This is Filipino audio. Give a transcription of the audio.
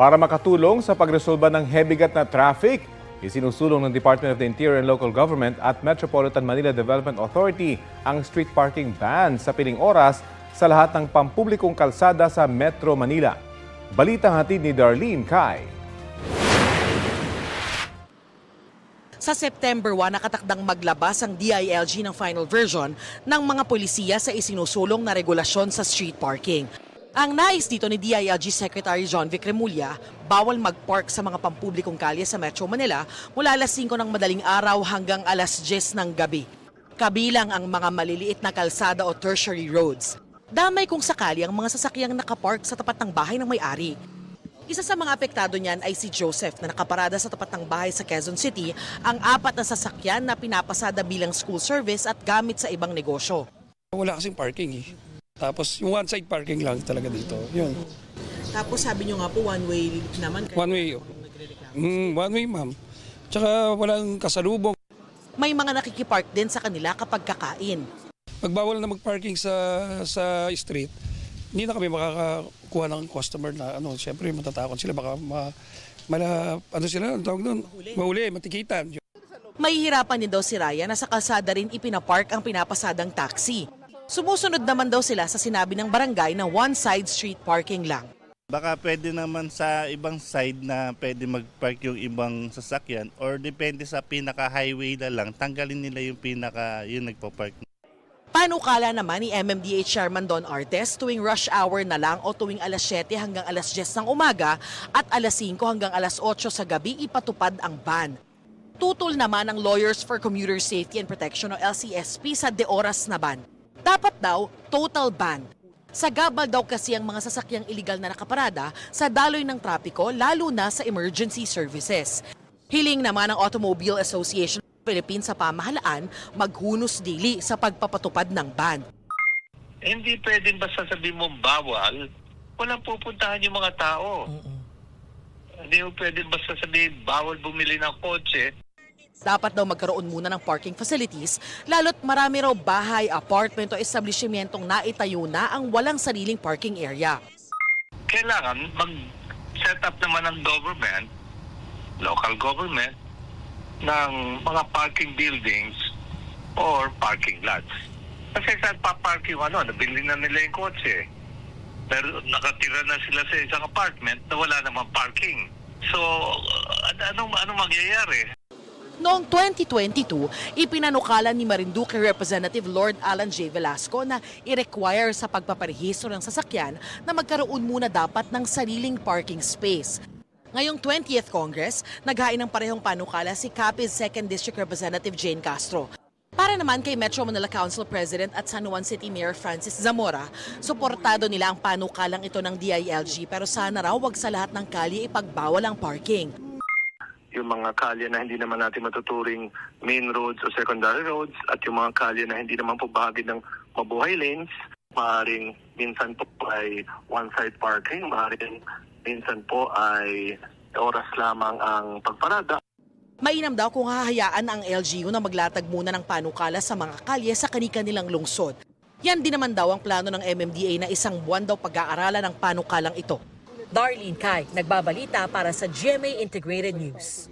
Para makatulong sa pagresolba ng hebigat na traffic, isinusulong ng Department of the Interior and Local Government at Metropolitan Manila Development Authority ang street parking ban sa piling oras sa lahat ng pampublikong kalsada sa Metro Manila. Balitang hatid ni Darlene Kai. Sa September 1, nakatakdang maglabas ang DILG ng final version ng mga polisiya sa isinusulong na regulasyon sa street parking. Ang nais dito ni DILG Secretary John Vic Remulla, bawal mag-park sa mga pampublikong kalye sa Metro Manila mula alas 5 ng madaling araw hanggang alas 10 ng gabi. Kabilang ang mga maliliit na kalsada o tertiary roads. Damay kung sakali ang mga sasakyang nakapark sa tapat ng bahay ng may-ari. Isa sa mga apektado niyan ay si Joseph na nakaparada sa tapat ng bahay sa Quezon City, ang 4 na sasakyan na pinapasada bilang school service at gamit sa ibang negosyo. Wala kasing parking eh. Tapos yung one-side parking lang talaga dito. Yun. Tapos sabi nyo nga po one-way naman. One way. One way, ma'am. Tsaka walang kasalubong. May mga nakikipark din sa kanila kapag kakain. Pag bawal na mag-parking sa street, hindi na kami makakakuha ng customer na siyempre matatakot sila baka mahuli, matikitan. Mahihirapan din daw si Ryan na sa kalsada rin ipinapark ang pinapasadang taxi. Sumusunod naman daw sila sa sinabi ng barangay na one-side street parking lang. Baka pwede naman sa ibang side na pwede mag-park yung ibang sasakyan or depende sa pinaka-highway na lang, tanggalin nila yung yung nagpo-park. Panukala naman ni MMDA Chairman Don Artes tuwing rush hour na lang o tuwing alas 7 hanggang alas 10 ng umaga at alas 5 hanggang alas 8 sa gabi ipatupad ang ban. Tutol naman ang Lawyers for Commuter Safety and Protection o LCSP sa de oras na ban. Dapat daw total ban. Sagabal daw kasi ang mga sasakyang iligal na nakaparada sa daloy ng trapiko lalo na sa emergency services. Hiling naman ng Automobile Association Philippines sa pamahalaan maghunos dili sa pagpapatupad ng ban. Hindi pwedeng basta sabihin mo bawal, walang pupuntahan yung mga tao. Hindi mo pwedeng basta sabihin bawal bumili ng kotse. Dapat daw magkaroon muna ng parking facilities, lalo't marami raw bahay, apartment o establishmentong naitayo na ang walang sariling parking area. Kailangan mag-set up naman ng government, local government, ng mga parking buildings or parking lots. Kasi saan pa-park yung nabili na nila yung kotse. Pero nakatira na sila sa isang apartment na wala namang parking. So, anong mangyayari? Noong 2022, ipinanukala ni Marinduque Representative Lord Alan J. Velasco na i-require sa pagpaparehistro ng sasakyan na magkaroon muna dapat ng sariling parking space. Ngayong 20th Congress, naghain ng parehong panukala si Capiz 2nd District Representative Jane Castro. Para naman kay Metro Manila Council President at San Juan City Mayor Francis Zamora, suportado nila ang panukalang ito ng DILG pero sana raw wag sa lahat ng kalye ipagbawal ang parking. Yung mga kalye na hindi naman natin matuturing main roads o secondary roads at yung mga kalye na hindi naman po bahagi ng mabuhay lanes, maaaring minsan po ay one-side parking, maaaring minsan po ay oras lamang ang pagparada. Mainam daw kung hahayaan ang LGU na maglatag muna ng panukala sa mga kalye sa kani-kanilang lungsod. Yan din naman daw ang plano ng MMDA na isang buwan daw pag-aaralan ng panukalang ito. Darlene Kai, nagbabalita para sa GMA Integrated News.